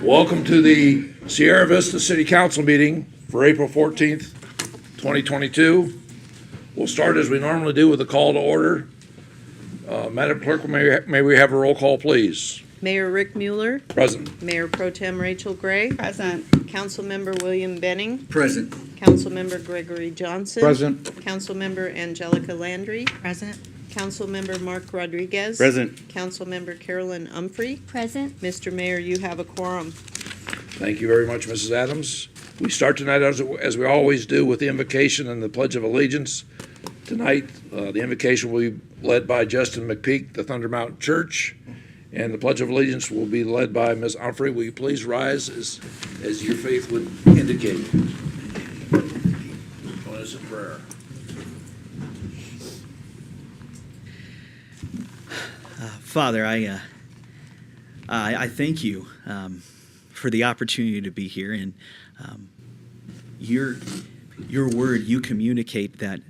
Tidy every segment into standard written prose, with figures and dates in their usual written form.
Welcome to the Sierra Vista City Council meeting for April 14th, 2022. We'll start as we normally do with a call to order. Madam Clerk, may we have a roll call, please? Mayor Rick Mueller. Present. Mayor Pro Tem Rachel Gray. Present. Councilmember William Benning. Present. Councilmember Gregory Johnson. Present. Councilmember Angelica Landry. Present. Councilmember Mark Rodriguez. Present. Councilmember Carolyn Umphrey. Present. Mr. Mayor, you have a quorum. Thank you very much, Mrs. Adams. We start tonight, as we always do, with the invocation and the Pledge of Allegiance. Tonight, the invocation will be led by Justin McPeak, the Thunder Mountain Church, and the Pledge of Allegiance will be led by Ms. Umphrey. Will you please rise as your faith would indicate? Join us in prayer. Father, I thank you for the opportunity to be here, and your word, you communicate that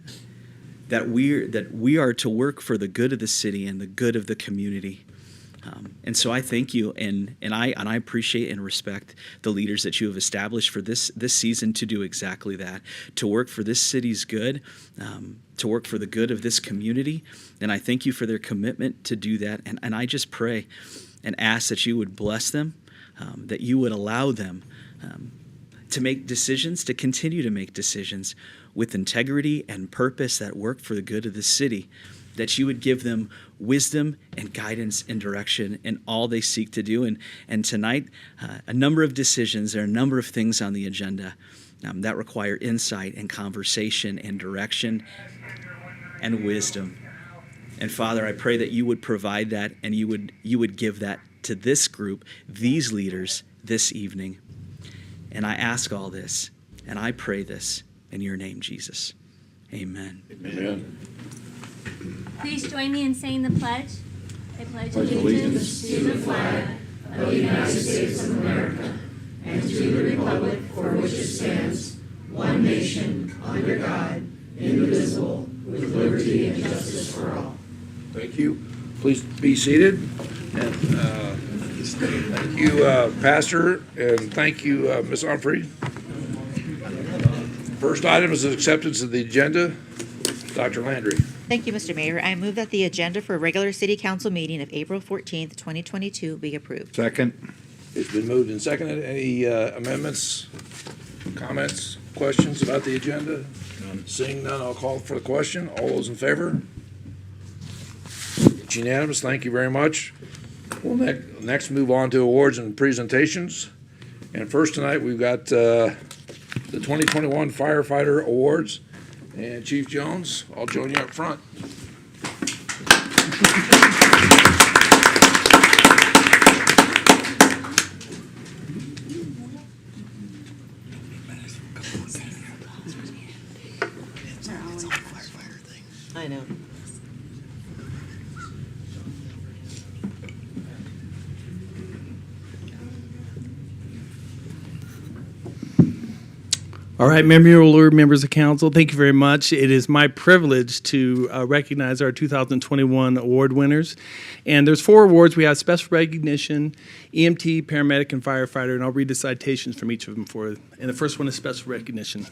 we are to work for the good of the city and the good of the community. And so I thank you, and I appreciate and respect the leaders that you have established for this season to do exactly that, to work for this city's good, to work for the good of this community. And I thank you for their commitment to do that. And I just pray and ask that you would bless them, that you would allow them to make decisions, to continue to make decisions with integrity and purpose that work for the good of the city, that you would give them wisdom and guidance and direction in all they seek to do. And tonight, a number of decisions, there are a number of things on the agenda that require insight and conversation and direction and wisdom. And Father, I pray that you would provide that, and you would give that to this group, these leaders, this evening. And I ask all this, and I pray this in your name, Jesus. Amen. Amen. Please join me in saying the pledge. I pledge allegiance to the flag of the United States of America and to the republic for which it stands, one nation, under God, indivisible, with liberty and justice for all. Thank you. Please be seated. And thank you, Pastor, and thank you, Ms. Umphrey. First item is the acceptance of the agenda. Dr. Landry. Thank you, Mr. Mayor. I move that the agenda for a regular city council meeting of April 14th, 2022 be approved. Second. It's been moved and seconded. Any amendments, comments, questions about the agenda? None. Seeing none, I'll call for the question. All those in favor? It's unanimous. Thank you very much. We'll next move on to awards and presentations. And first tonight, we've got the 2021 Firefighter Awards. And Chief Jones, I'll join you up front. I know. All right, Mayor, members of council, thank you very much. It is my privilege to recognize our 2021 award winners. And there's 4 awards. We have special recognition, EMT, paramedic, and firefighter, and I'll read the citations from each of them and the first one is special recognition.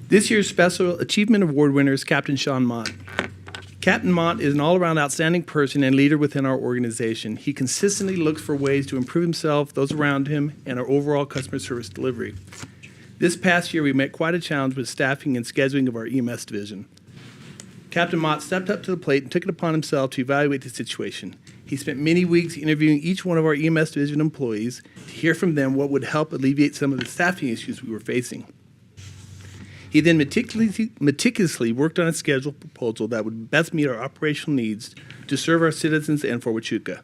This year's Special Achievement Award winner is Captain Sean Mott. Captain Mott is an all-around outstanding person and leader within our organization. He consistently looks for ways to improve himself, those around him, and our overall customer service delivery. This past year, we met quite a challenge with staffing and scheduling of our EMS division. Captain Mott stepped up to the plate and took it upon himself to evaluate the situation. He spent many weeks interviewing each one of our EMS division employees to hear from them what would help alleviate some of the staffing issues we were facing. He then meticulously worked on a schedule proposal that would best meet our operational needs to serve our citizens and Fort Huachuca.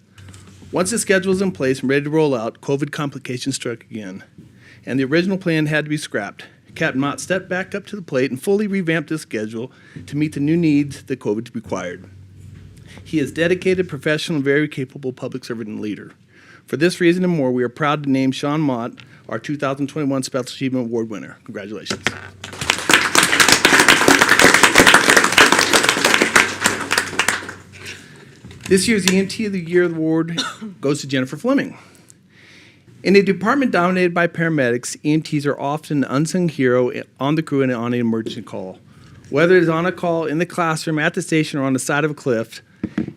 Once the schedule was in place and ready to roll out, COVID complications struck again, and the original plan had to be scrapped. Captain Mott stepped back up to the plate and fully revamped the schedule to meet the new needs that COVID required. He is dedicated, professional, and very capable public servant and leader. For this reason and more, we are proud to name Sean Mott our 2021 Special Achievement Award winner. Congratulations. This year's EMT of the Year award goes to Jennifer Fleming. In a department dominated by paramedics, EMTs are often an unsung hero on the crew and on an emergency call. Whether it is on a call in the classroom, at the station, or on the side of a cliff,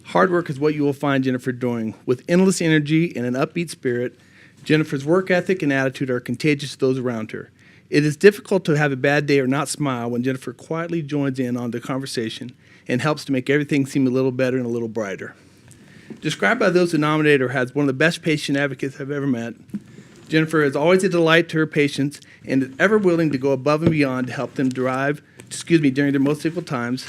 hard work is what you will find Jennifer doing. With endless energy and an upbeat spirit, Jennifer's work ethic and attitude are contagious to those around her. It is difficult to have a bad day or not smile when Jennifer quietly joins in on the conversation and helps to make everything seem a little better and a little brighter. Described by those who nominated her as one of the best patient advocates I've ever met, Jennifer is always a delight to her patients and is ever willing to go above and beyond to help them during their most difficult times.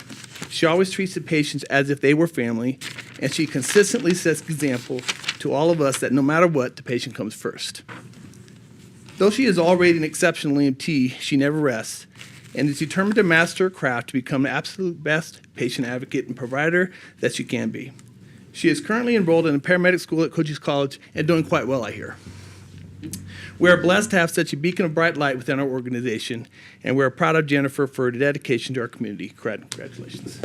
She always treats the patients as if they were family, and she consistently sets the example to all of us that no matter what, the patient comes first. Though she is already an exceptional EMT, she never rests and is determined to master her craft to become the absolute best patient advocate and provider that she can be. She is currently enrolled in a paramedic school at Cochise College and doing quite well, I hear. We are blessed to have such a beacon of bright light within our organization, and we are proud of Jennifer for her dedication to our community. Congratulations.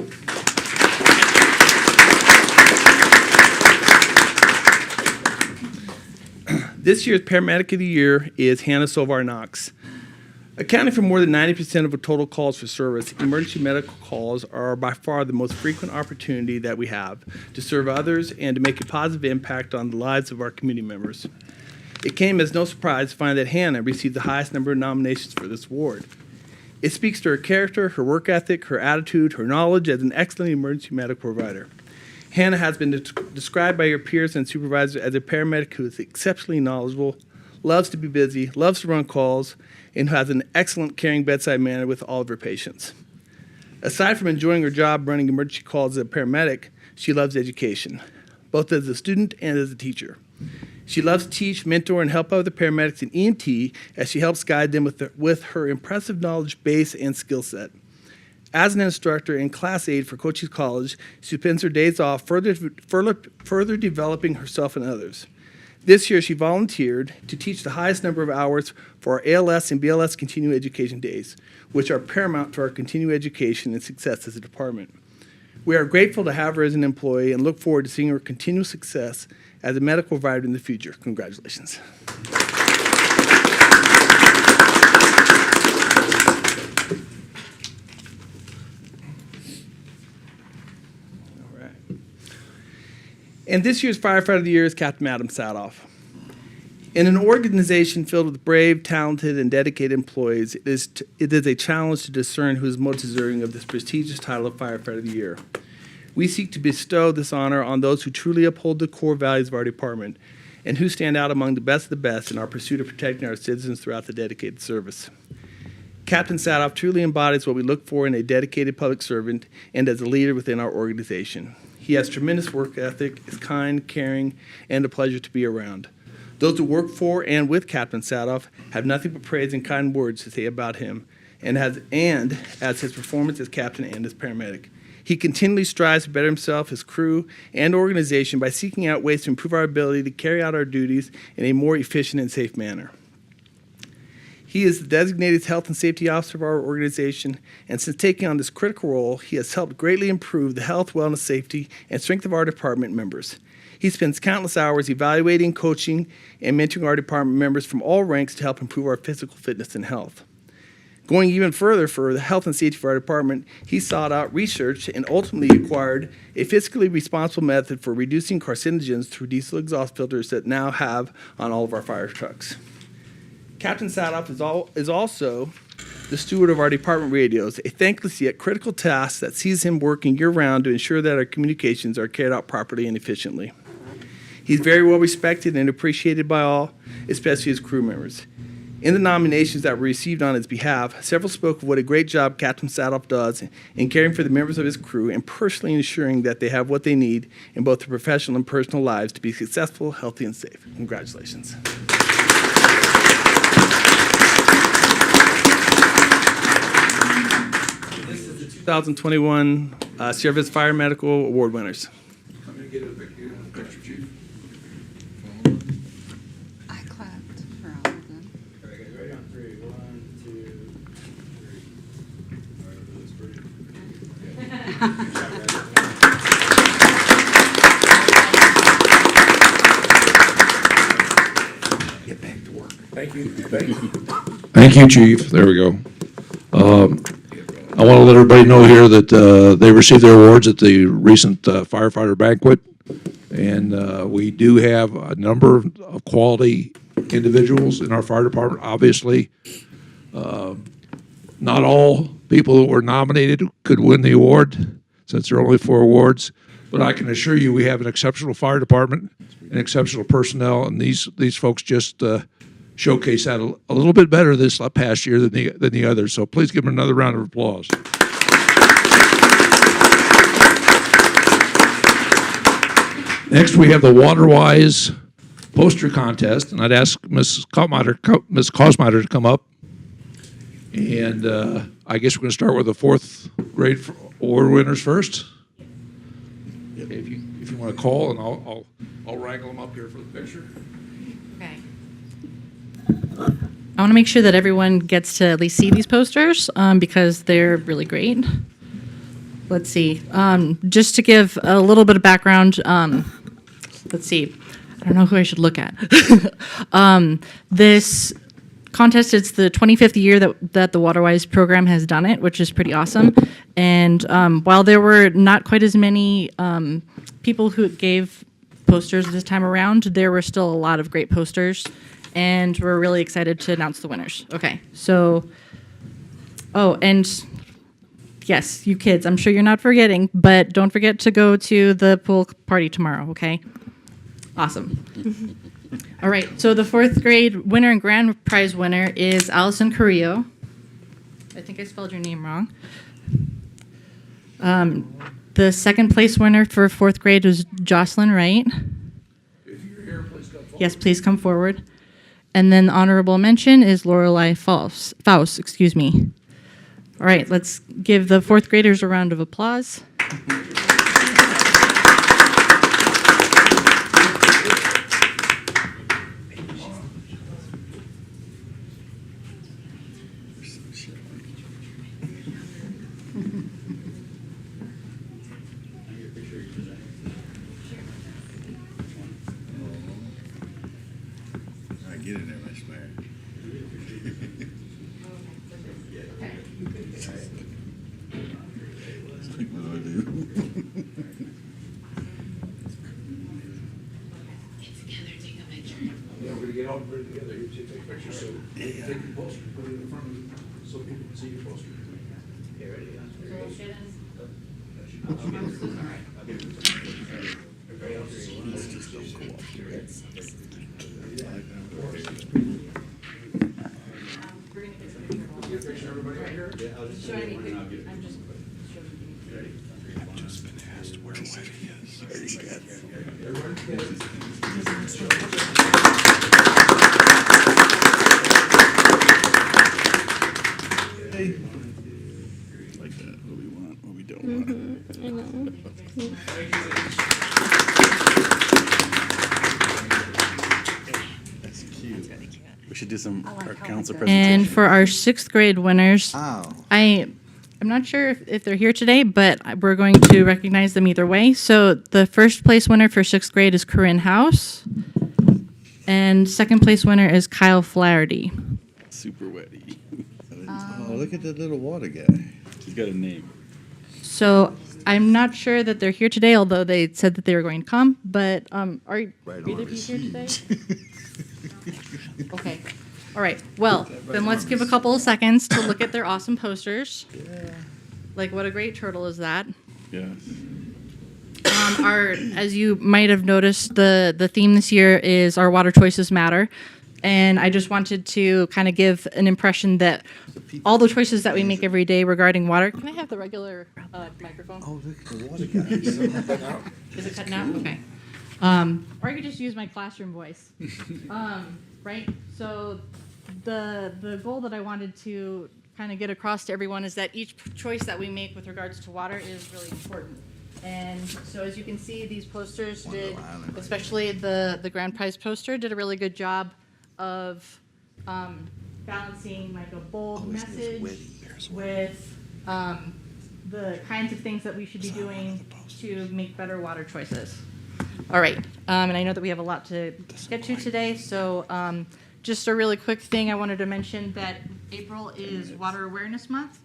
This year's Paramedic of the Year is Hannah Sovar Knox. Accounting for more than 90% of the total calls for service, emergency medical calls are by far the most frequent opportunity that we have to serve others and to make a positive impact on the lives of our community members. It came as no surprise to find that Hannah received the highest number of nominations for this award. It speaks to her character, her work ethic, her attitude, her knowledge as an excellent emergency medical provider. Hannah has been described by her peers and supervisors as a paramedic who is exceptionally knowledgeable, loves to be busy, loves to run calls, and who has an excellent caring bedside manner with all of her patients. Aside from enjoying her job running emergency calls as a paramedic, she loves education, both as a student and as a teacher. She loves to teach, mentor, and help other paramedics in EMT as she helps guide them with her impressive knowledge base and skill set. As an instructor and class aide for Cochise College, she spends her days off further developing herself and others. This year, she volunteered to teach the highest number of hours for our ALS and BLS continuing education days, which are paramount to our continuing education and success as a department. We are grateful to have her as an employee and look forward to seeing her continue success as a medical provider in the future. Congratulations. And this year's Firefighter of the Year is Captain Adam Sadoff. In an organization filled with brave, talented, and dedicated employees, it is a challenge to discern who is most deserving of this prestigious title of Firefighter of the Year. We seek to bestow this honor on those who truly uphold the core values of our department and who stand out among the best of the best in our pursuit of protecting our citizens throughout the dedicated service. Captain Sadoff truly embodies what we look for in a dedicated public servant and as a leader within our organization. He has tremendous work ethic, is kind, caring, and a pleasure to be around. Those who work for and with Captain Sadoff have nothing but praise and kind words to say about him and as his performance as captain and as paramedic. He continually strives to better himself, his crew, and organization by seeking out ways to improve our ability to carry out our duties in a more efficient and safe manner. He is the designated health and safety officer of our organization, and since taking on this critical role, he has helped greatly improve the health, wellness, safety, and strength of our department members. He spends countless hours evaluating, coaching, and mentoring our department members from all ranks to help improve our physical fitness and health. Going even further for the health and safety of our department, he sought out, researched, and ultimately acquired a fiscally responsible method for reducing carcinogens through diesel exhaust filters that now have on all of our fire trucks. Captain Sadoff is also the steward of our department radios, a thankless yet critical task that sees him working year-round to ensure that our communications are carried out properly and efficiently. He's very well respected and appreciated by all, especially his crew members. In the nominations that were received on his behalf, several spoke of what a great job Captain Sadoff does in caring for the members of his crew and personally ensuring that they have what they need in both their professional and personal lives to be successful, healthy, and safe. Congratulations. This is the 2021 Service Fire Medical Award winners. I'm going to get a picture, Chief. I clapped for all of them. All right, ready on 3. 1, 2, 3. All right, that's pretty. Get back. Thank you. Thank you, Chief. There we go. I want to let everybody know here that they received their awards at the recent firefighter banquet. And we do have a number of quality individuals in our fire department. Obviously, not all people that were nominated could win the award, since there are only 4 awards. But I can assure you, we have an exceptional fire department and exceptional personnel, and these folks just showcase that a little bit better this past year than the others. So please give them another round of applause. Next, we have the WaterWise poster contest, and I'd ask Ms. Cosmider to come up. And I guess we're going to start with the 4th grade award winners first. If you want to call, and I'll wrangle them up here for the picture. Okay. I want to make sure that everyone gets to at least see these posters because they're really great. Let's see. Just to give a little bit of background, let's see. I don't know who I should look at. This contest, it's the 25th year that the WaterWise program has done it, which is pretty awesome. And while there were not quite as many people who gave posters this time around, there were still a lot of great posters. And we're really excited to announce the winners. Okay, so, oh, and yes, you kids, I'm sure you're not forgetting, but don't forget to go to the pool party tomorrow, okay? Awesome. All right, so the 4th grade winner and grand prize winner is Allison Carrillo. I think I spelled your name wrong. The 2nd place winner for 4th grade was Jocelyn Wright. If you're here, please come forward. Yes, please come forward. And then the honorable mention is Lorelei Faust, excuse me. All right, let's give the 4th graders a round of applause. Get in there, Miss Mary. What do I do? Yeah, we're going to get all put together here to take pictures. So take your poster, put it in front of you so people can see your poster. Like that, what we want, what we don't want. That's cute. We should do some our council presentation. And for our 6th grade winners, Oh. I'm not sure if they're here today, but we're going to recognize them either way. So the 1st place winner for 6th grade is Corinne House. And 2nd place winner is Kyle Flaherty. Super wetty. Oh, look at that little water guy. He's got a name. So I'm not sure that they're here today, although they said that they were going to come. But are Right either on of you his here today? seat. Okay. All right. Well, then let's give a couple of seconds to look at their awesome posters. Yeah. Like, what a great turtle is that? Yes. As you might have noticed, the theme this year is Our Water Choices Matter. And I just wanted to kind of give an impression that all the choices that we make every day regarding water. Can I have the regular microphone? Oh, look at the water guy. Is it cutting out? Okay. Or I could just use my classroom voice. Right? So the goal that I wanted to kind of get across to everyone is that each choice that we make with regards to water is really important. And so as you can see, these posters did, especially the grand prize poster, did a really good job of balancing like a bold message with the kinds of things that we should be doing to make better water choices. All right, and I know that we have a lot to get to today, so just a really quick thing, I wanted to mention that April is Water Awareness Month.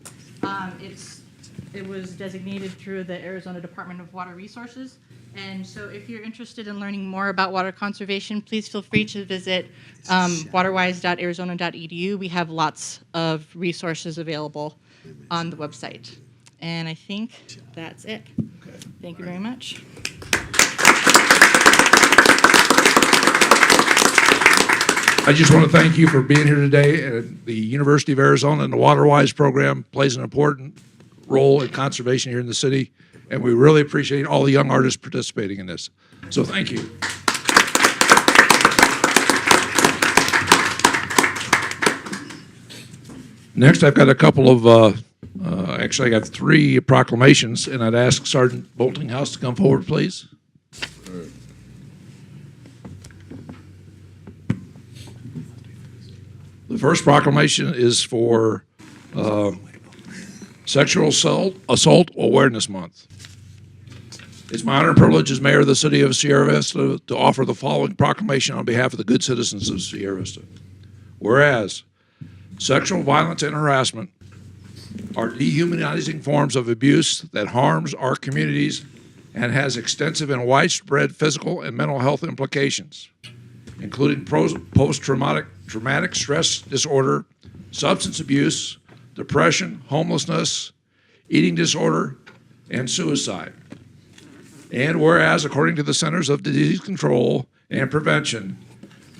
It was designated through the Arizona Department of Water Resources. And so if you're interested in learning more about water conservation, please feel free to visit waterwise.arizona.edu. We have lots of resources available on the website. And I think that's it. Thank you very much. I just want to thank you for being here today. The University of Arizona and the WaterWise program plays an important role in conservation here in the city, and we really appreciate all the young artists participating in this. So thank you. Next, I've got a couple of, actually I got 3 proclamations, and I'd ask Sergeant Boltinghouse to come forward, please. The first proclamation is for Sexual Assault Awareness Month. It's my honor and privilege as mayor of the city of Sierra Vista to offer the following proclamation on behalf of the good citizens of Sierra Vista. Whereas sexual violence and harassment are dehumanizing forms of abuse that harms our communities and has extensive and widespread physical and mental health implications, including post-traumatic stress disorder, substance abuse, depression, homelessness, eating disorder, and suicide. And whereas, according to the Centers of Disease Control and Prevention,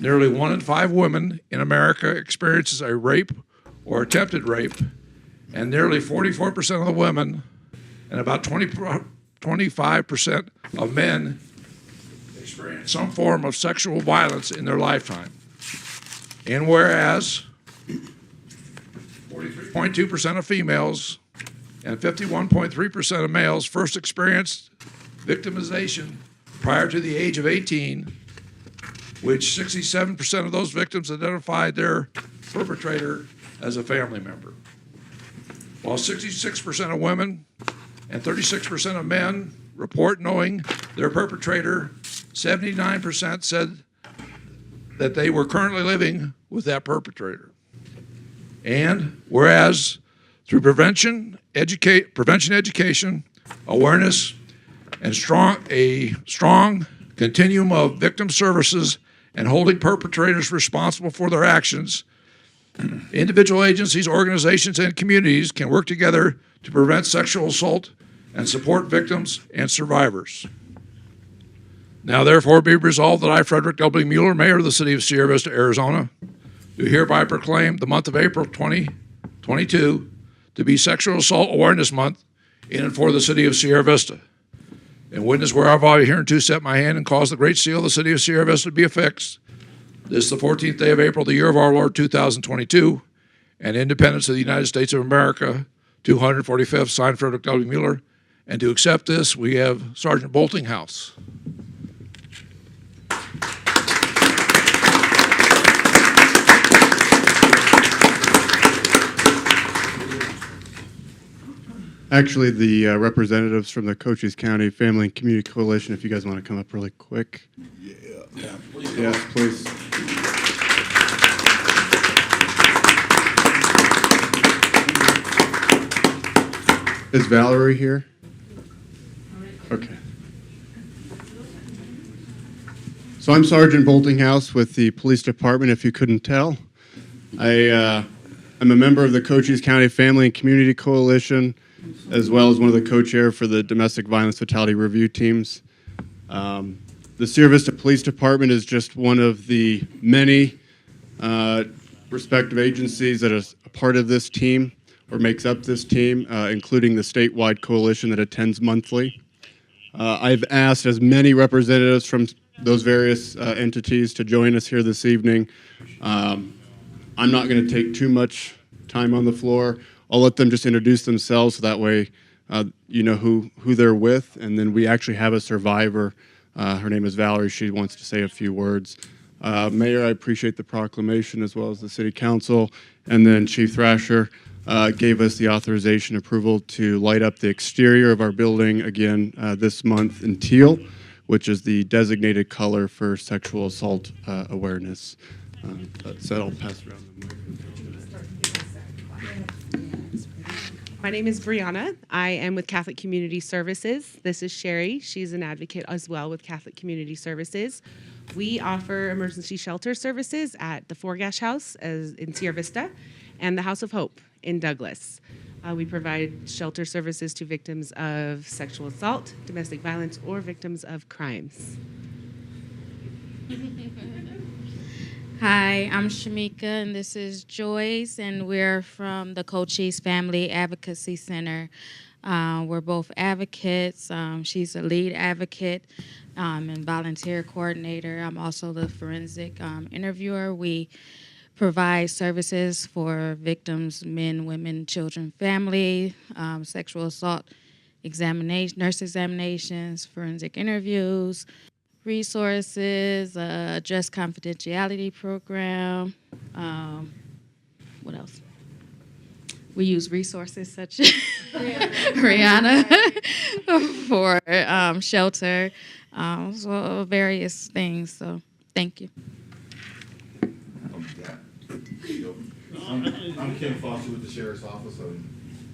nearly 1 in 5 women in America experiences a rape or attempted rape, and nearly 44% of the women and about 25% of men experience some form of sexual violence in their lifetime. And whereas 43.2% of females and 51.3% of males first experienced victimization prior to the age of 18, which 67% of those victims identified their perpetrator as a family member. While 66% of women and 36% of men report knowing their perpetrator, 79% said that they were currently living with that perpetrator. And whereas through prevention education, awareness, and a strong continuum of victim services and holding perpetrators responsible for their actions, individual agencies, organizations, and communities can work together to prevent sexual assault and support victims and survivors. Now therefore be resolved that I, Frederick W. Mueller, Mayor of the City of Sierra Vista, Arizona, do hereby proclaim the month of April 2022 to be Sexual Assault Awareness Month in and for the City of Sierra Vista. And witness whereof I hereunto set my hand and cause the great seal of the City of Sierra Vista to be affixed. This is the 14th day of April, the year of our Lord 2022, and independence of the United States of America, 245th, signed Frederick W. Mueller. And to accept this, we have Sergeant Boltinghouse. Actually, the representatives from the Cochise County Family and Community Coalition, if you guys want to come up really quick. Yeah, please. Yes, please. Is Valerie here? Okay. So I'm Sergeant Boltinghouse with the Police Department, if you couldn't tell. I'm a member of the Cochise County Family and Community Coalition, as well as one of the co-chair for the Domestic Violence Fatality Review Teams. The Sierra Vista Police Department is just one of the many respective agencies that is a part of this team or makes up this team, including the statewide coalition that attends monthly. I've asked as many representatives from those various entities to join us here this evening. I'm not going to take too much time on the floor. I'll let them just introduce themselves so that way you know who they're with. And then we actually have a survivor. Her name is Valerie. She wants to say a few words. Mayor, I appreciate the proclamation as well as the City Council. And then Chief Thrasher gave us the authorization approval to light up the exterior of our building again this month in teal, which is the designated color for sexual assault awareness. That said, I'll pass around the mic. My name is Brianna. I am with Catholic Community Services. This is Sherry. She's an advocate as well with Catholic Community Services. We offer emergency shelter services at the Forgash House in Sierra Vista and the House of Hope in Douglas. We provide shelter services to victims of sexual assault, domestic violence, or victims of crimes. Hi, I'm Shamika, and this is Joyce, and we're from the Cochise Family Advocacy Center. We're both advocates. She's a lead advocate and volunteer coordinator. I'm also the forensic interviewer. We provide services for victims, men, women, children, family, sexual assault nurse examinations, forensic interviews, resources, just confidentiality program. What else? We use resources such as Rihanna for shelter, so various things. So thank you. I'm Kim Foster with the Sheriff's Office. I'm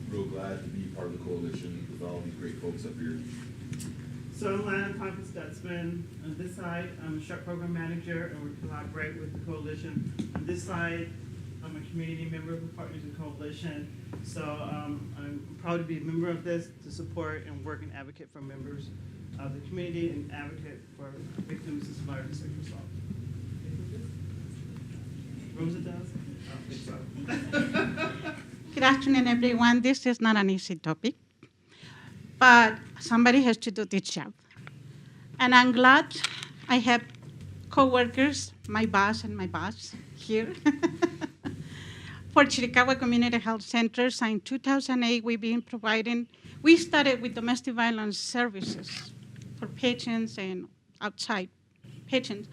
real glad to be part of the coalition with all these great folks up here. So I'm Lana Pappas-Stutzman. On this side, I'm a SHARP program manager, and we collaborate with the coalition. On this side, I'm a community member who partners in coalition. So I'm proud to be a member of this to support and work and advocate for members of the community and advocate for victims and survivors of sexual assault. Rosa does? I don't think so. Good afternoon, everyone. This is not an easy topic, but somebody has to do this job. And I'm glad I have co-workers, my boss and my boss here. For Chiricahua Community Health Centers, in 2008, we started with domestic violence services for patients and outside patients.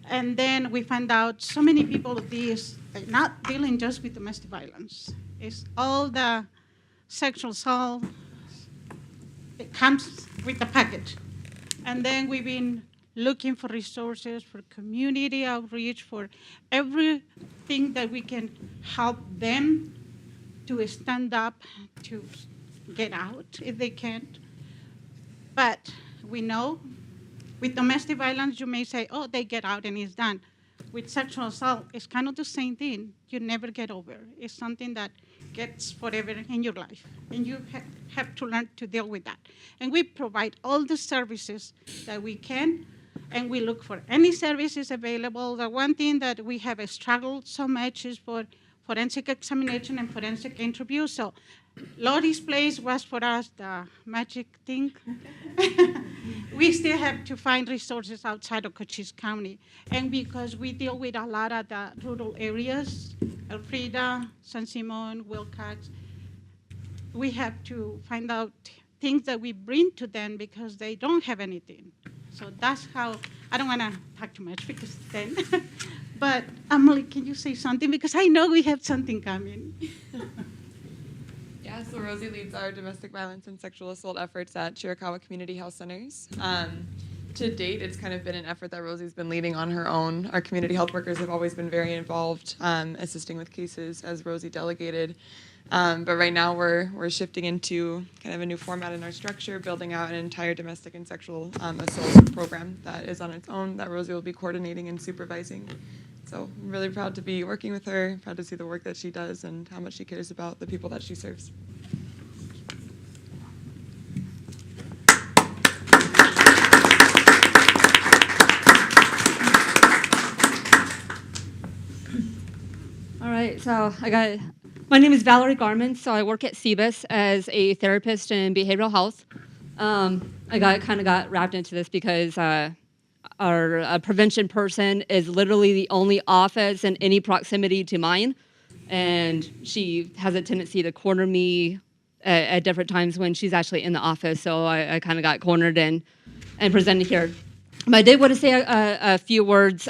And then we found out so many people of these, they're not dealing just with domestic violence. It's all the sexual assault. It comes with the package. And then we've been looking for resources, for community outreach, for everything that we can help them to stand up, to get out if they can't. But we know with domestic violence, you may say, oh, they get out and it's done. With sexual assault, it's kind of the same thing. You never get over. It's something that gets forever in your life, and you have to learn to deal with that. And we provide all the services that we can, and we look for any services available. The one thing that we have struggled so much is for forensic examination and forensic interview. So Lori's place was for us the magic thing. We still have to find resources outside of Cochise County. And because we deal with a lot of the rural areas, Elfrida, San Simon, Wilcox, we have to find out things that we bring to them because they don't have anything. So that's how, I don't want to talk too much because then, but Emily, can you say something? Because I know we have something coming. Yeah, so Rosie leads our domestic violence and sexual assault efforts at Chiricahua Community Health Centers. To date, it's kind of been an effort that Rosie's been leading on her own. Our community health workers have always been very involved, assisting with cases as Rosie delegated. But right now we're shifting into kind of a new format in our structure, building out an entire domestic and sexual assault program that is on its own that Rosie will be coordinating and supervising. So I'm really proud to be working with her, proud to see the work that she does and how much she cares about the people that she serves. All right, so my name is Valerie Garman, so I work at CBUS as a therapist in behavioral health. I got wrapped into this because our prevention person is literally the only office in any proximity to mine, and she has a tendency to corner me at different times when she's actually in the office, so I kind of got cornered and presented here. But I did want to say a few words.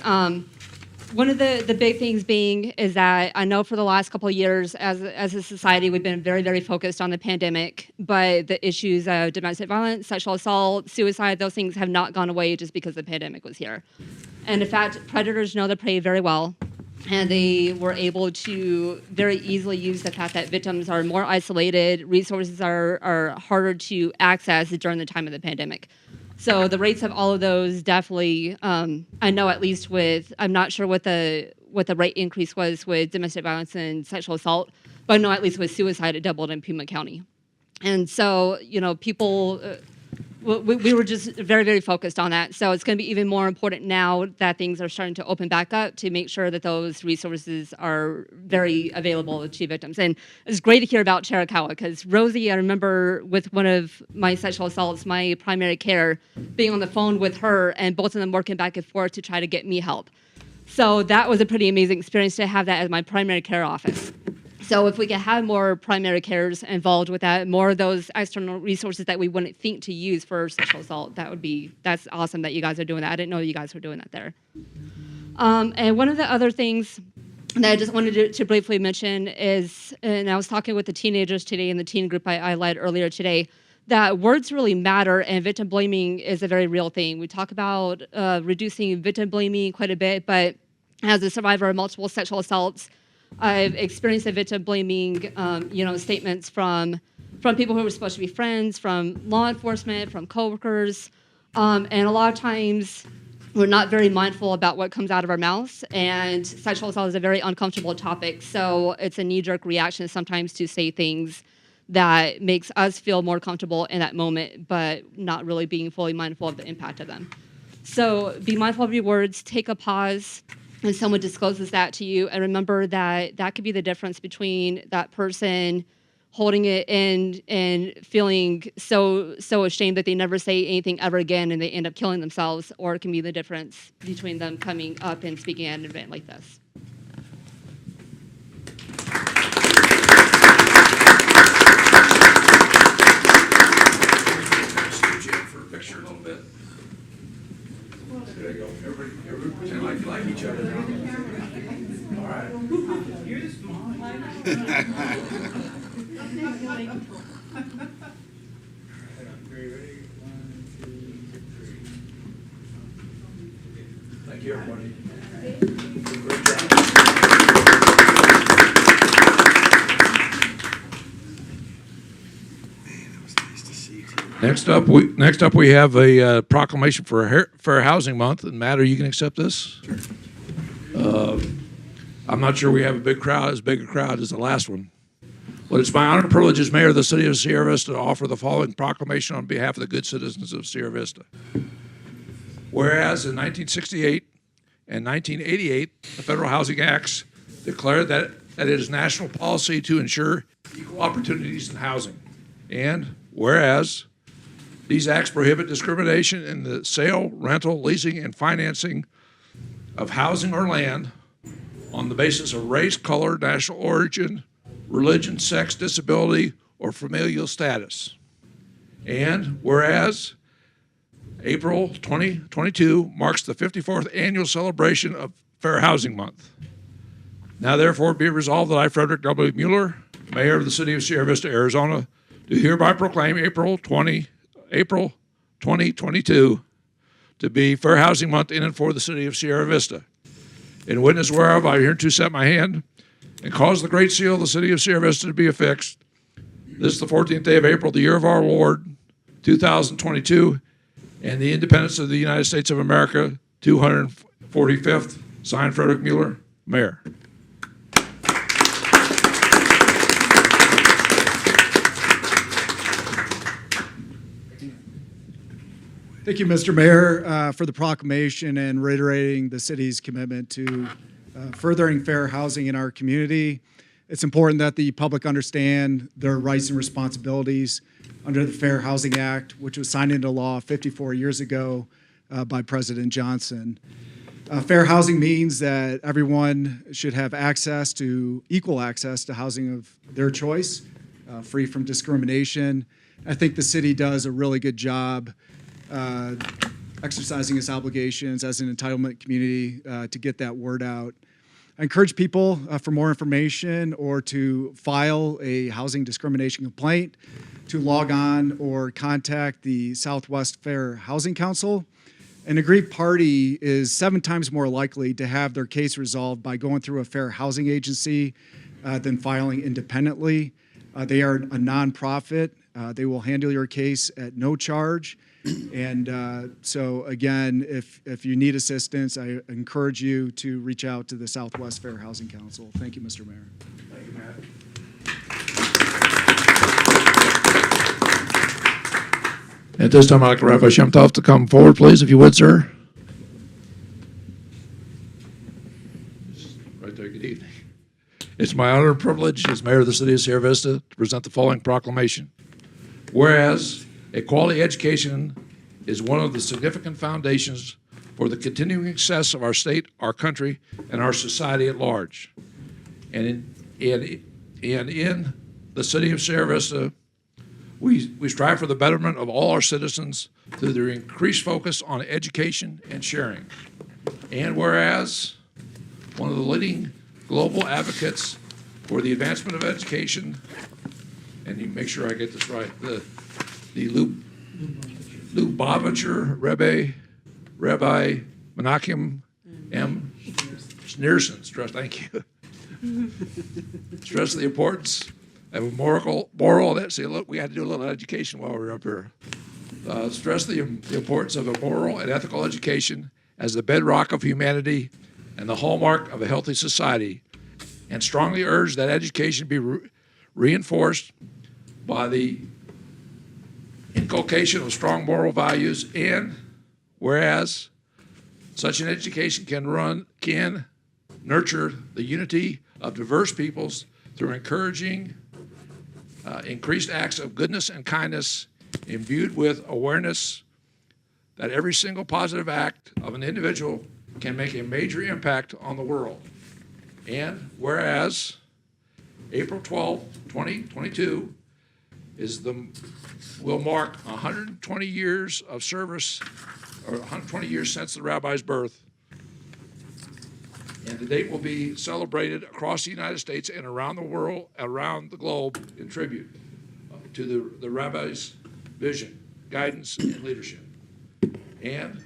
One of the big things being is that I know for the last couple of years as a society we've been very, very focused on the pandemic, but the issues of domestic violence, sexual assault, suicide, those things have not gone away just because the pandemic was here. And in fact, predators know their prey very well. and they were able to very easily use the fact that victims are more isolated, resources are harder to access during the time of the pandemic. So the rates of all of those definitely, I know at least with, I'm not sure what the rate increase was with domestic violence and sexual assault, but I know at least with suicide, it doubled in Pima County. And so, people, we were just very, very focused on that. So it's going to be even more important now that things are starting to open back up to make sure that those resources are very available to victims. And it's great to hear about Chiricahua because Rosie, I remember with one of my sexual assaults, my primary care, being on the phone with her and both of them working back and forth to try to get me help. So that was a pretty amazing experience to have that as my primary care office. So if we could have more primary cares involved with that, more of those external resources that we wouldn't think to use for sexual assault, that's awesome that you guys are doing that. I didn't know you guys were doing that there. And one of the other things that I just wanted to briefly mention is, and I was talking with the teenagers today in the teen group I led earlier today, that words really matter and victim blaming is a very real thing. We talk about reducing victim blaming quite a bit, but as a survivor of multiple sexual assaults, I've experienced the victim blaming, statements from people who were supposed to be friends, from law enforcement, from coworkers, and a lot of times we're not very mindful about what comes out of our mouths. And sexual assault is a very uncomfortable topic, so it's a knee-jerk reaction sometimes to say things that makes us feel more comfortable in that moment, but not really being fully mindful of the impact of them. So be mindful of your words. Take a pause when someone discloses that to you, and remember that that could be the difference between that person holding it in and feeling so ashamed that they never say anything ever again and they end up killing themselves, or it can be the difference between them coming up and speaking at an event like this. For a picture a little bit. There you go. Everybody pretend like you like each other now. All right. You're the small one. Thank you, everybody. Next up, we have a proclamation for Fair Housing Month. And Matt, you can accept this? Sure. I'm not sure we have as big a crowd as the last one. But it's my honor and privilege as mayor of the city of Sierra Vista to offer the following proclamation on behalf of the good citizens of Sierra Vista. Whereas in 1968 and 1988, the Federal Housing Acts declared that it is national policy to ensure equal opportunities in housing. And whereas these acts prohibit discrimination in the sale, rental, leasing, and financing of housing or land on the basis of race, color, national origin, religion, sex, disability, or familial status. And whereas April 2022 marks the 54th annual celebration of Fair Housing Month. Now therefore be it resolved that I, Frederick W. Mueller, Mayor of the City of Sierra Vista, Arizona, do hereby proclaim April 2022 to be Fair Housing Month in and for the City of Sierra Vista. In witness whereof I hereto set my hand and cause the great seal of the City of Sierra Vista to be affixed. This is the 14th day of April, the year of our Lord, 2022, and the independence of the United States of America, 245th. Signed, Frederick Mueller, Mayor. Thank you, Mr. Mayor, for the proclamation and reiterating the city's commitment to furthering fair housing in our community. It's important that the public understand their rights and responsibilities under the Fair Housing Act, which was signed into law 54 years ago by President Johnson. Fair housing means that everyone should have equal access to housing of their choice, free from discrimination. I think the city does a really good job exercising its obligations as an entitlement community to get that word out. I encourage people for more information or to file a housing discrimination complaint to log on or contact the Southwest Fair Housing Council. An aggrieved party is 7 times more likely to have their case resolved by going through a fair housing agency than filing independently. They are a nonprofit. They will handle your case at no charge. And so again, if you need assistance, I encourage you to reach out to the Southwest Fair Housing Council. Thank you, Mr. Mayor. Thank you, Matt. At this time, I'd like Rabbi Shemtov to come forward, please, if you would, sir. Right there, good evening. It's my honor and privilege as mayor of the city of Sierra Vista to present the following proclamation. Whereas a quality education is one of the significant foundations for the continuing success of our state, our country, and our society at large. And in the city of Sierra Vista, we strive for the betterment of all our citizens through their increased focus on education and sharing. And whereas one of the leading global advocates for the advancement of education, and you make sure I get this right, the Lubavitcher Rabbi Menachem M. Schneerson, thank you. Stress the importance of a moral, see, look, we had to do a little education while we were up here. Stress the importance of a moral and ethical education as the bedrock of humanity and the hallmark of a healthy society, and strongly urge that education be reinforced by the inculcation of strong moral values, and whereas such an education can nurture the unity of diverse peoples through encouraging increased acts of goodness and kindness, imbued with awareness that every single positive act of an individual can make a major impact on the world. And whereas April 12, 2022 will mark 120 years of service, or 120 years since the rabbi's birth. And the date will be celebrated across the United States and around the world, around the globe, in tribute to the rabbi's vision, guidance, and leadership. And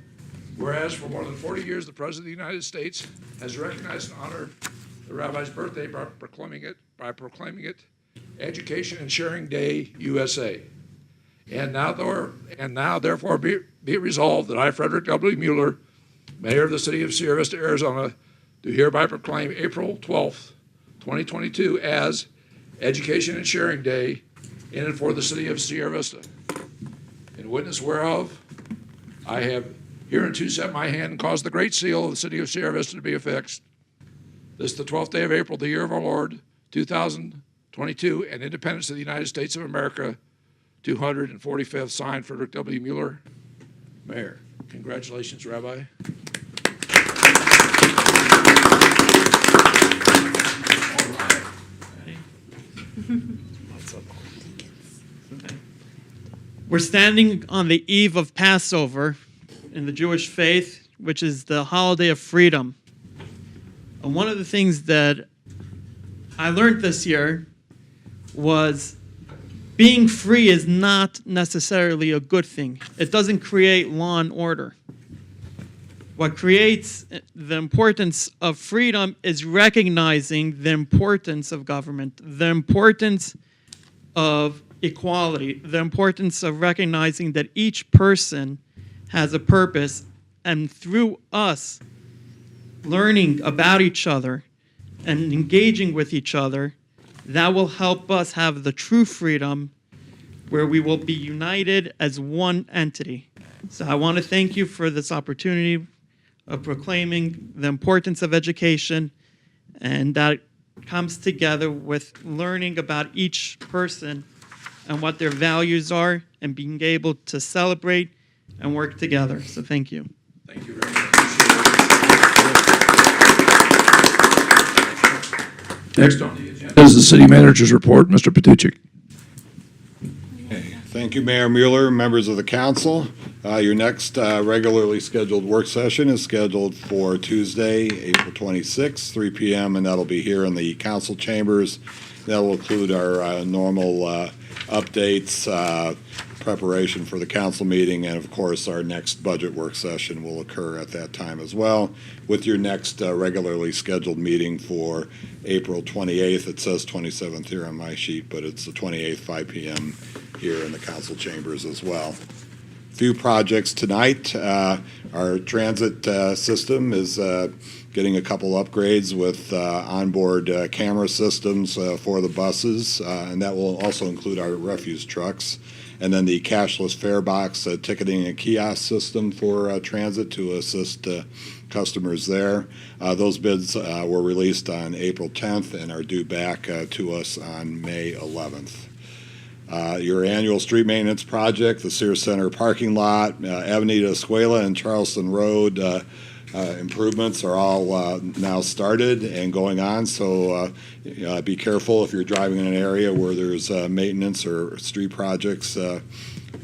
whereas for more than 40 years, the President of the United States has recognized and honored the rabbi's birthday by proclaiming it Education and Sharing Day, USA. And now therefore be it resolved that I, Frederick W. Mueller, Mayor of the City of Sierra Vista, Arizona, do hereby proclaim April 12th, 2022 as Education and Sharing Day in and for the City of Sierra Vista. In witness whereof, I have hereunto set my hand and caused the great seal of the City of Sierra Vista to be affixed. This the 12th day of April, the year of our Lord, 2022, and independence of the United States of America, 245th, signed, Frederick W. Mueller, Mayor. Congratulations, Rabbi. We're standing on the eve of Passover in the Jewish faith, which is the holiday of freedom. And one of the things that I learned this year was being free is not necessarily a good thing. It doesn't create law and order. What creates the importance of freedom is recognizing the importance of government, the importance of equality, the importance of recognizing that each person has a purpose, and through us learning about each other and engaging with each other, that will help us have the true freedom where we will be united as one entity. So I want to thank you for this opportunity of proclaiming the importance of education, and that comes together with learning about each person and what their values are and being able to celebrate and work together. So thank you. Thank you very much. Next on the agenda is the city manager's report. Mr. Patuchik. Thank you, Mayor Mueller, members of the council. Your next regularly scheduled work session is scheduled for Tuesday, April 26th, 3 p.m., and that'll be here in the council chambers. That will include our normal updates, preparation for the council meeting, and of course, our next budget work session will occur at that time as well, with your next regularly scheduled meeting for April 28th. It says 27th here on my sheet, but it's the 28th, 5 p.m. here in the council chambers as well. Few projects tonight. Our transit system is getting a couple upgrades with onboard camera systems for the buses, and that will also include our refuse trucks. And then the cashless fare box ticketing and kiosk system for transit to assist customers there. Those bids were released on April 10th and are due back to us on May 11th. Your annual street maintenance project, the Sears Center parking lot, Avenida Escuela and Charleston Road improvements are all now started and going on. So be careful if you're driving in an area where there's maintenance or street projects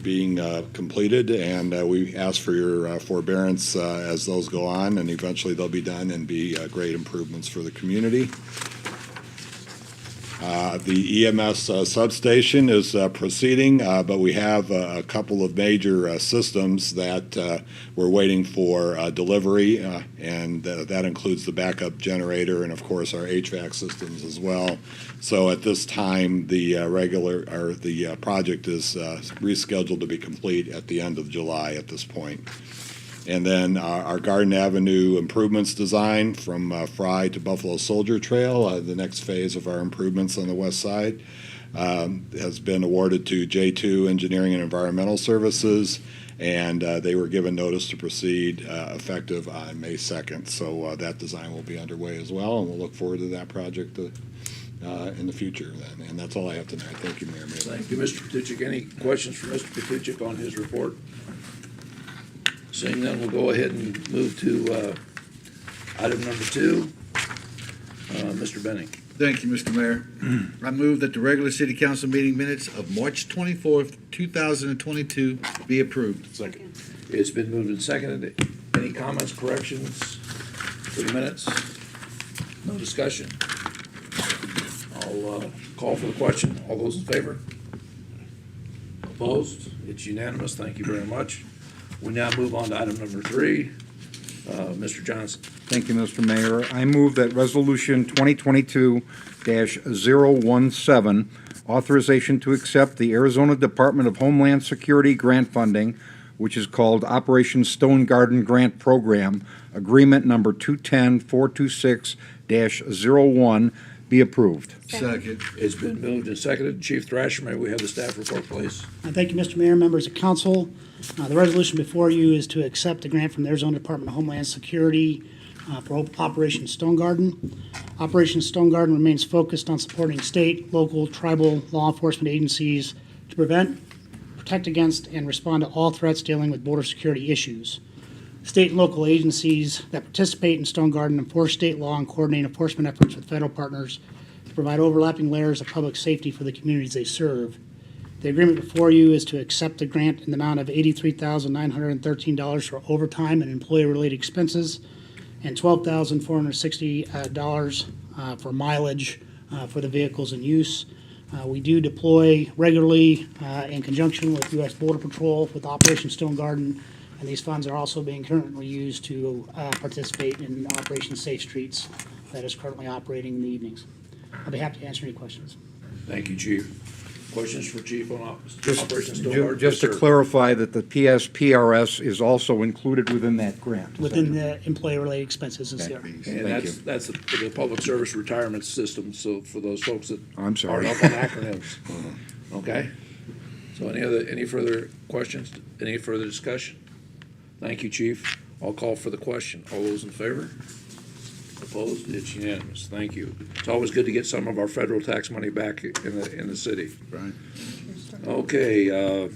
being completed. And we ask for your forbearance as those go on, and eventually they'll be done and be great improvements for the community. The EMS substation is proceeding, but we have a couple of major systems that we're waiting for delivery, and that includes the backup generator and, of course, our HVAC systems as well. So at this time, the project is rescheduled to be complete at the end of July at this point. And then our Garden Avenue improvements design from Fry to Buffalo Soldier Trail, the next phase of our improvements on the west side, has been awarded to J2 Engineering and Environmental Services, and they were given notice to proceed effective on May 2nd. So that design will be underway as well, and we'll look forward to that project in the future. And that's all I have tonight. Thank you, Mayor. Thank you, Mr. Petuchik. Any questions for Mr. Petuchik on his report? Seeing none, we'll go ahead and move to item number 2. Mr. Benning. Thank you, Mr. Mayor. I move that the regular city council meeting minutes of March 24th, 2022 be approved. Second. It's been moved and seconded. Any comments, corrections for the minutes? No discussion. I'll call for the question. All those in favor? Opposed? It's unanimous. Thank you very much. We now move on to item number 3. Mr. Johnson. Thank you, Mr. Mayor. I move that Resolution 2022-017, authorization to accept the Arizona Department of Homeland Security grant funding, which is called Operation Stone Garden Grant Program, agreement number 210426-01, be approved. Second. It's been moved and seconded. Chief Thrasher, may we have the staff report, please? Thank you, Mr. Mayor, members of council. The resolution before you is to accept a grant from the Arizona Department of Homeland Security for Operation Stone Garden. Operation Stone Garden remains focused on supporting state, local, tribal law enforcement agencies to prevent, protect against, and respond to all threats dealing with border security issues. State and local agencies that participate in Stone Garden enforce state law and coordinate enforcement efforts with federal partners to provide overlapping layers of public safety for the communities they serve. The agreement before you is to accept the grant in the amount of $83,913 for overtime and employee-related expenses and $12,460 for mileage for the vehicles in use. We do deploy regularly in conjunction with U.S. Border Patrol with Operation Stone Garden, and these funds are also being currently used to participate in Operation Safe Streets that is currently operating in the evenings. I'll be happy to answer any questions. Thank you, Chief. Questions for Chief on Operation Stone Garden? Just to clarify that the PSPRS is also included within that grant. Within the employee-related expenses, Okay. and And that's the public service retirement system, so for those folks that I'm sorry. aren't up on acronyms. Okay? So any further questions? Any further discussion? Thank you, Chief. I'll call for the question. All those in favor? Opposed? It's unanimous. Thank you. It's always good to get some of our federal tax money back in the city. Right. Okay,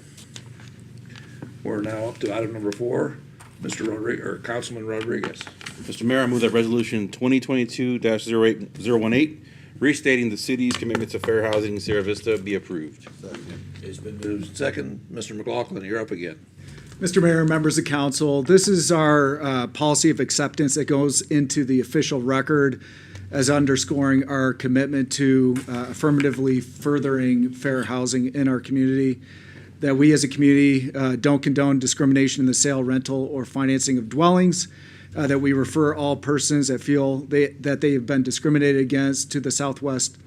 we're now up to item number 4. Mr. Rodriguez, or Councilman Rodriguez. Mr. Mayor, I move that Resolution 2022-08018, restating the city's commitment to fair housing in Sierra Vista, be approved. It's been moved second. Mr. McLaughlin, you're up again. Mr. Mayor, members of council, this is our policy of acceptance that goes into the official record as underscoring our commitment to affirmatively furthering fair housing in our community. that we as a community don't condone discrimination in the sale, rental, or financing of dwellings, that we refer all persons that feel that they have been discriminated against to the Southwest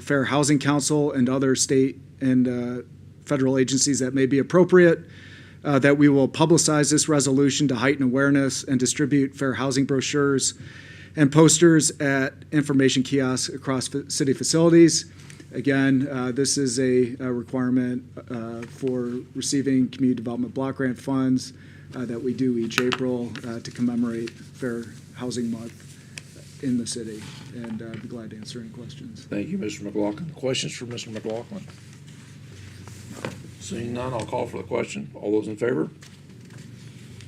Fair Housing Council and other state and federal agencies that may be appropriate, that we will publicize this resolution to heighten awareness and distribute fair housing brochures and posters at information kiosks across city facilities. Again, this is a requirement for receiving community development block grant funds that we do each April to commemorate Fair Housing Month in the city. And I'd be glad to answer any questions. Thank you, Mr. McLaughlin. Questions for Mr. McLaughlin? Seeing none, I'll call for the question. All those in favor?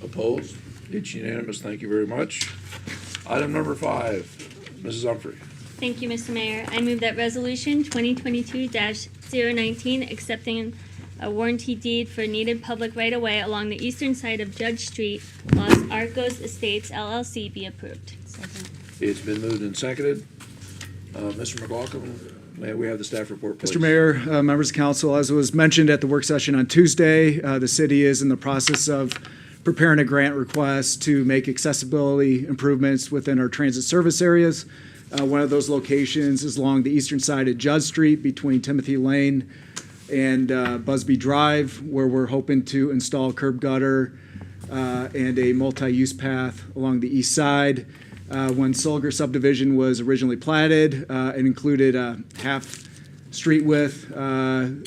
Opposed? It's unanimous. Thank you very much. Item number 5, Mrs. Humphrey. Thank you, Mr. Mayor. I move that Resolution 2022-019 accepting a warranty deed for needed public right-of-way along the eastern side of Judge Street, Los Arcos Estates LLC be approved. Second. It's been moved and seconded. Mr. McLaughlin, may we have the staff report, please? Mr. Mayor, members of council, as was mentioned at the work session on Tuesday, the city is in the process of preparing a grant request to make accessibility improvements within our transit service areas. One of those locations is along the eastern side of Judd Street between Timothy Lane and Busby Drive, where we're hoping to install curb gutter and a multi-use path along the east side. When Solger subdivision was originally platted, it included a half street width on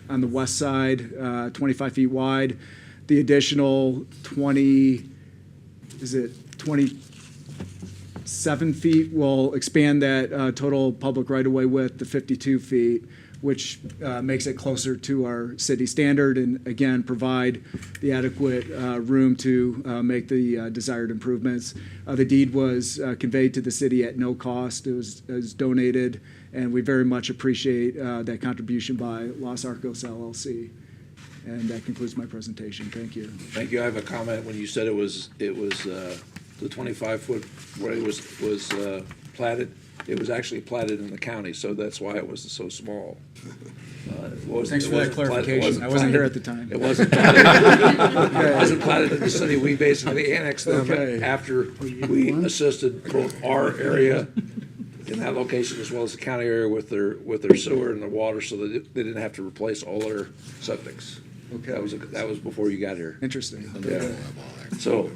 the west side, 25 feet wide. The additional 27 feet will expand that total public right-of-way width to 52 feet, which makes it closer to our city standard and, again, provide the adequate room to make the desired improvements. The deed was conveyed to the city at no cost. It was donated, and we very much appreciate that contribution by Los Arcos LLC. And that concludes my presentation. Thank you. Thank you. I have a comment. When you said it was the 25-foot where it was platted, it was actually platted in the county, so that's why it was so small. Thanks for that clarification. I wasn't here at the time. It wasn't platted. It wasn't platted in the city. We basically annexed them after we assisted both our area in that location as well as the county area with their sewer and the water, so that they didn't have to replace all their septics. Okay. That was before you got here. Interesting. Yeah. So,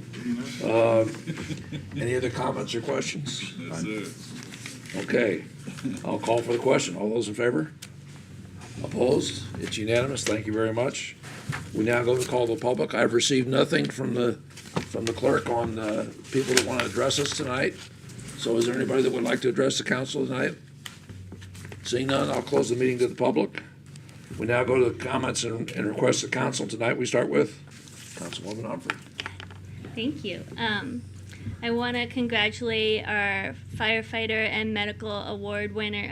any other comments or questions? Okay. I'll call for the question. All those in favor? Opposed? It's unanimous. Thank you very much. We now go to call the public. I've received nothing from the clerk on people that want to address us tonight. So is there anybody that would like to address the council tonight? Seeing none, I'll close the meeting to the public. We now go to the comments and requests of council tonight. We start with Councilwoman Humphrey. Thank you. I want to congratulate our firefighter and medical award winner,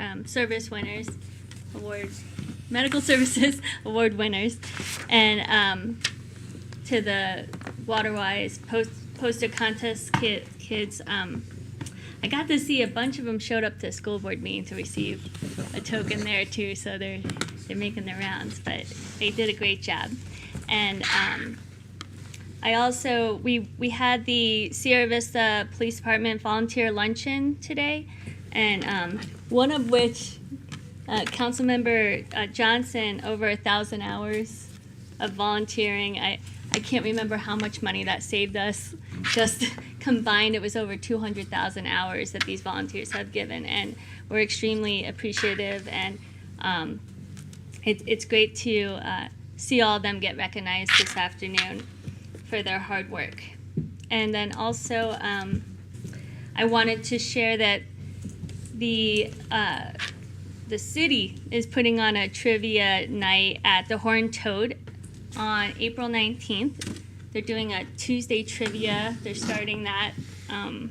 medical services award winners, and to the Waterwise poster contest kids. I got to see a bunch of them showed up to school board meeting to receive a token there too, so they're making their rounds, but they did a great job. And I also, we had the Sierra Vista Police Department volunteer luncheon today, and one of which, Councilmember Johnson, over 1,000 hours of volunteering. I can't remember how much money that saved us. Just combined, it was over 200,000 hours that these volunteers have given, and we're extremely appreciative, and it's great to see all of them get recognized this afternoon for their hard work. And then also, I wanted to share that the city is putting on a trivia night at the Horned Toad on April 19th. They're doing a Tuesday trivia. They're starting that. And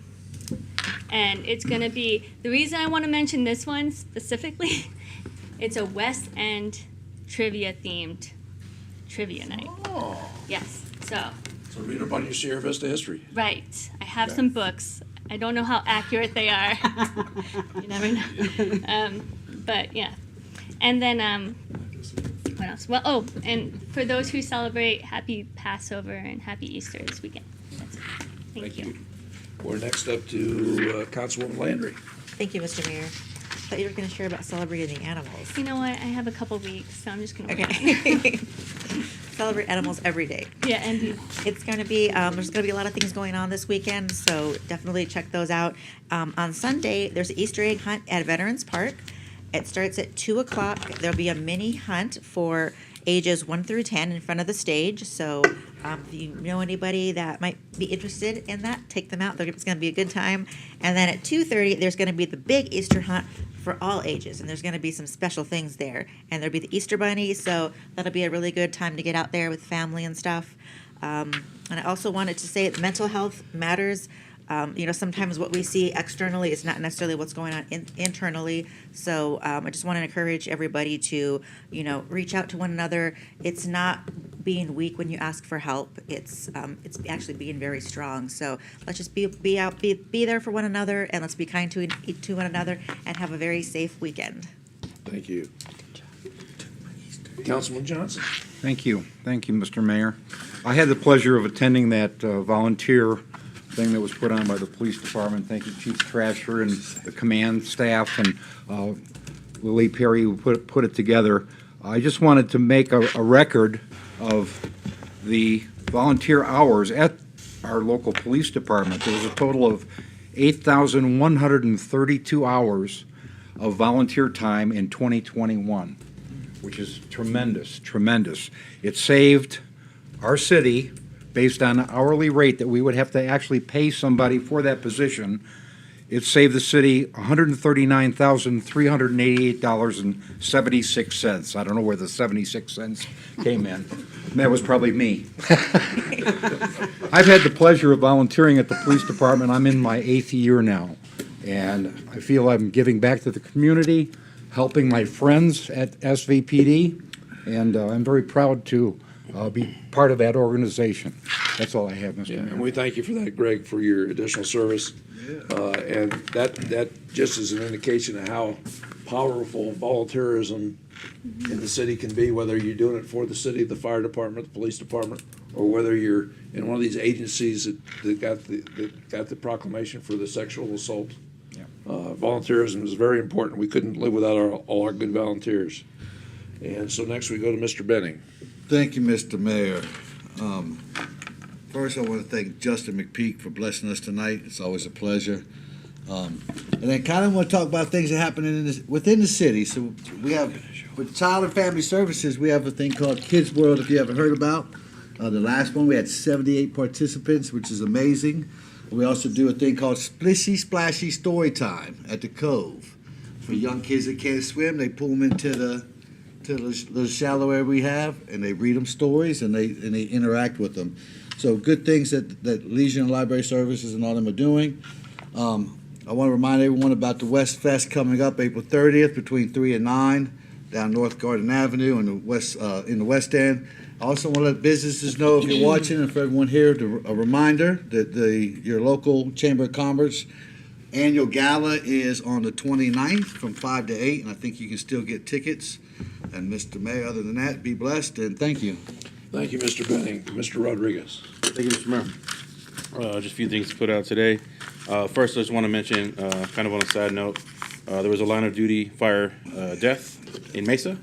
it's going to be, the reason I want to mention this one specifically, it's a West End trivia themed trivia night. Oh. Yes. So read about your Sierra Vista history. Right. I have some books. I don't know how accurate they are. You never know. But yeah. And then what else? else. Well, oh, and for those who celebrate, happy Passover and happy Easter this weekend. That's it. Thank you. We're next up to Councilwoman Landry. Thank you, Mr. Mayor. Thought you were going to share about celebrating the animals. You know what? I have a couple weeks, so I'm just going to Okay. Celebrate animals every day. Yeah, and it's going to be there's going to be a lot of things going on this weekend, so definitely check those out. On Sunday, there's an Easter egg hunt at Veterans Park. It starts at 2:00. There'll be a mini hunt for ages 1 through 10 in front of the stage. So if you know anybody that might be interested in that, take them out. It's going to be a good time. And then at 2:30, there's going to be the big Easter hunt for all ages, and there's going to be some special things there. And there'll be the Easter Bunny, so that'll be a really good time to get out there with family and stuff. And I also wanted to say that mental health matters. Sometimes what we see externally is not necessarily what's going on internally. So I just want to encourage everybody to, reach out to one another. It's not being weak when you ask for help. It's actually being very strong. So let's just be there for one another, and let's be kind to one another, and have a very safe weekend. Thank you. Councilman Johnson. Thank you, Mr. Mayor. I had the pleasure of attending that volunteer thing that was put on by the police department. Thank you, Chief Trasher and the command staff, and Lily Perry who put it together. I just wanted to make a record of the volunteer hours at our local police department. There was a total of 8,132 hours of volunteer time in 2021, which is tremendous. It saved our city, based on an hourly rate that we would have to actually pay somebody for that position, it saved the city $139,388.76. I don't know where the 76 cents came in. That was probably me. I've had the pleasure of volunteering at the police department. I'm in my 8th year now, and I feel I'm giving back to the community, helping my friends at SVPD, and I'm very proud to be part of that organization. That's all I have, Mr. Mayor. And we thank you for that, Greg, for your additional service. And that just is an indication of how powerful volunteerism in the city can be, whether you're doing it for the city, the fire department, the police department, or whether you're in one of these agencies that got the proclamation for the sexual assault. Yeah. Volunteerism is very important. We couldn't live without all our good volunteers. And so next we go to Mr. Benning. Thank you, Mr. Mayor. First, I want to thank Justin McPeak for blessing us tonight. It's always a pleasure. And then kind of want to talk about things that happen within the city. So we have, with Child and Family Services, we have a thing called Kids World, if you ever heard about. The last one, we had 78 participants, which is amazing. We also do a thing called Splishy Splashy Story Time at the Cove. For young kids that can't swim, they pull them into the little shallow area we have, and they read them stories, and they interact with them. So good things that Legion and Library Services and all them are doing. I want to remind everyone about the West Fest coming up April 30th between 3 and 9 down North Garden Avenue in the West End. I also want to let businesses know, if you're watching, and for everyone here, a reminder that your local Chamber of Commerce annual gala is on the 29th from 5 to 8, and I think you can still get tickets. And Mr. Mayor, other than that, be blessed, and thank you. Thank you, Mr. Benning. Mr. Rodriguez. Thank you, Mr. Mayor. Just a few things to put out today. First, I just want to mention, kind of on a side note, there was a line of duty fire death in Mesa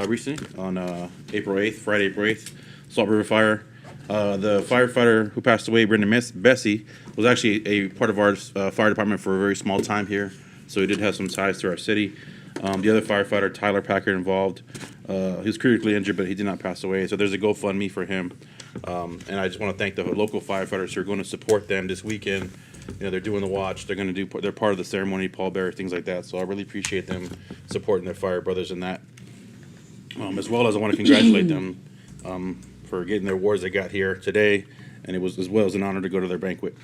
recently on Friday, April 8th, Salt River Fire. The firefighter who passed away, Brendan Bessie, was actually a part of our fire department for a very small time here, so he did have some ties to our city. The other firefighter, Tyler Packard, involved. He was critically injured, but he did not pass away. So there's a GoFundMe for him. And I just want to thank the local firefighters who are going to support them this weekend. They're doing the watch. They're part of the ceremony, pallbearers, things like that. So I really appreciate them supporting their fire brothers in that. As well as I want to congratulate them for getting their awards they got here today. And it was as well as an honor to go to their banquet.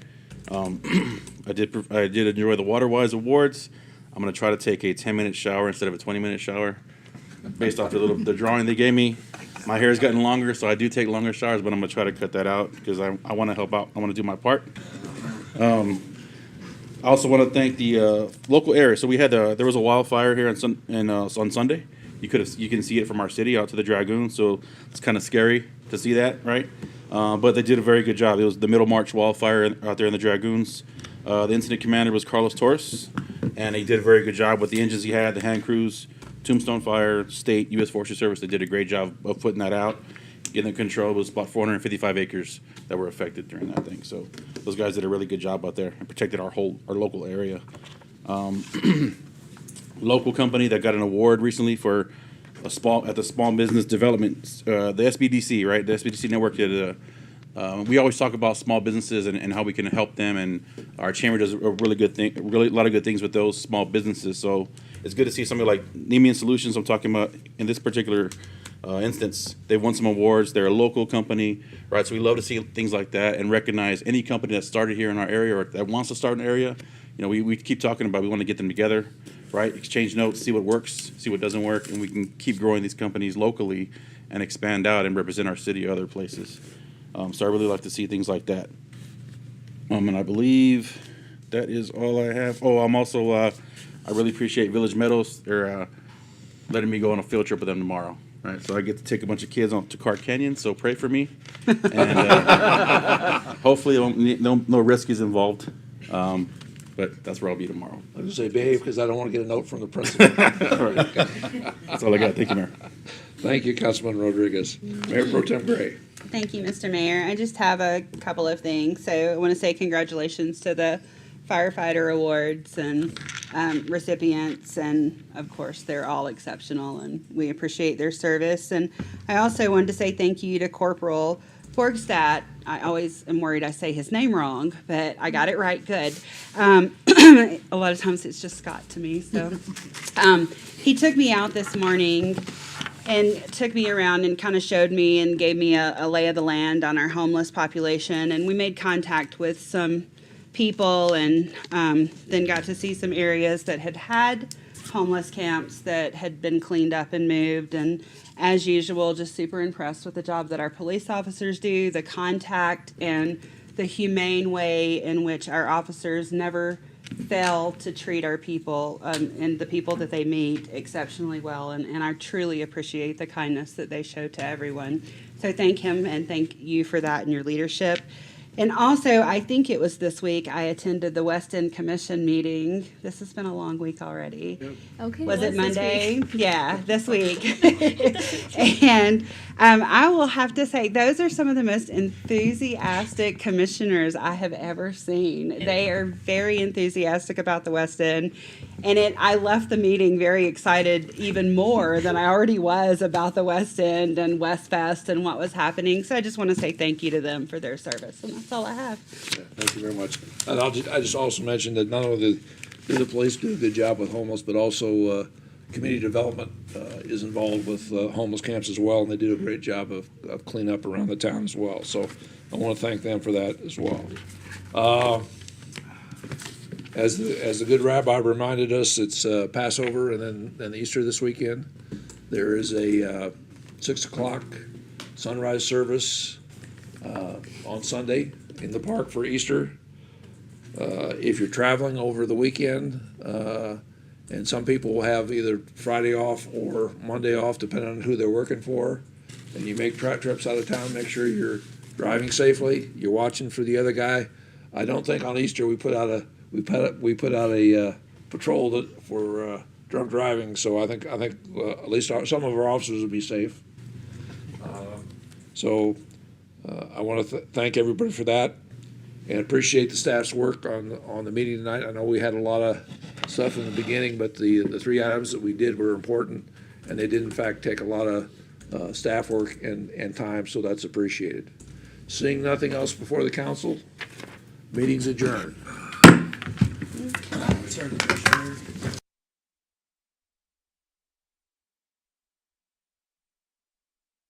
I did enjoy the WaterWise Awards. I'm going to try to take a 10-minute shower instead of a 20-minute shower based off the drawing they gave me. My hair has gotten longer, so I do take longer showers, but I'm going to try to cut that out because I want to help out. I want to do my part. I also want to thank the local area. So we had there was a wildfire here on Sunday. You can see it from our city out to the Dragoon, so it's kind of scary to see that, right? But they did a very good job. It was the Middle March wildfire out there in the Dragoons. The incident commander was Carlos Torres, and he did a very good job with the engines he had, the hand crews, Tombstone Fire, State, U.S. Forestry Service. They did a great job of putting that out. Getting the control. It was about 455 acres that were affected during that thing. So those guys did a really good job out there and protected our local area. Local company that got an award recently for at the Small Business Development, the SBDC, right? The SBDC network did we always talk about small businesses and how we can help them, and our chamber does a really good thing, a lot of good things with those small businesses. So it's good to see somebody like Nemian Solutions. I'm talking about in this particular instance, they won some awards. They're a local company, right? So we love to see things like that and recognize any company that started here in our area or that wants to start an area. You know, we keep talking about we want to get them together, right? Exchange notes, see what works, see what doesn't work, and we can keep growing these companies locally and expand out and represent our city or other places. So I really like to see things like that. And I believe that is all I have. Oh, I'm also, I really appreciate Village Meadows. They're letting me go on a field trip with them tomorrow. Right, so I get to take a bunch of kids on to Cart Canyon, so pray for me. And hopefully no risk is involved. But that's where I'll be tomorrow. I was going to say behave because I don't want to get a note from the principal. All right. That's all I got. Thank you, Mayor. Thank you, Councilman Rodriguez. Mayor Pro Tem Gray. Thank you, Mr. Mayor. I just have a couple of things. So I want to say congratulations to the firefighter awards and recipients, and of course they're all exceptional and we appreciate their service. And I also wanted to say thank you to Corporal Borgstadt. I always am worried I say his name wrong, but I got it right good. A lot of times it's just Scott to me. So he took me out this morning and took me around and kind of showed me and gave me a lay of the land on our homeless population. And we made contact with some people and then got to see some areas that had homeless camps that had been cleaned up and moved. And as usual, just super impressed with the job that our police officers do, the contact and the humane way in which our officers never fail to treat our people and the people that they meet exceptionally well. And I truly appreciate the kindness that they show to everyone. So thank him and thank you for that and your leadership. And also, I think it was this week, I attended the West End Commission meeting. This has been a long week already. Okay. Was it Monday? This week. Yeah, this week. And I will have to say, those are some of the most enthusiastic commissioners I have ever seen. They are very enthusiastic about the West End. And I left the meeting very excited, even more than I already was about the West End and West Fest and what was happening. So I just want to say thank you to them for their service. And that's all I have. Yeah, thank you very much. And I just also mentioned that not only do the police do a good job with homeless, but also community development is involved with homeless camps as well, and they do a great job of cleanup around the town as well. So I want to thank them for that as well. As the good rabbi reminded us, it's Passover and then Easter this weekend. There is a 6 o'clock sunrise service on Sunday in the park for Easter. If you're traveling over the weekend, and some people will have either Friday off or Monday off, depending on who they're working for, and you make trips out of town, make sure you're driving safely. You're watching for the other guy. I don't think on Easter we put out a patrol for drunk driving. So I think at least some of our officers will be safe. I want to thank everybody for that, and appreciate the staff's work on the meeting tonight. I know we had a lot of stuff in the beginning, but the 3 items that we did were important, and they did in fact take a lot of staff work and time, so that's appreciated. Seeing nothing else before the council, meeting's adjourned.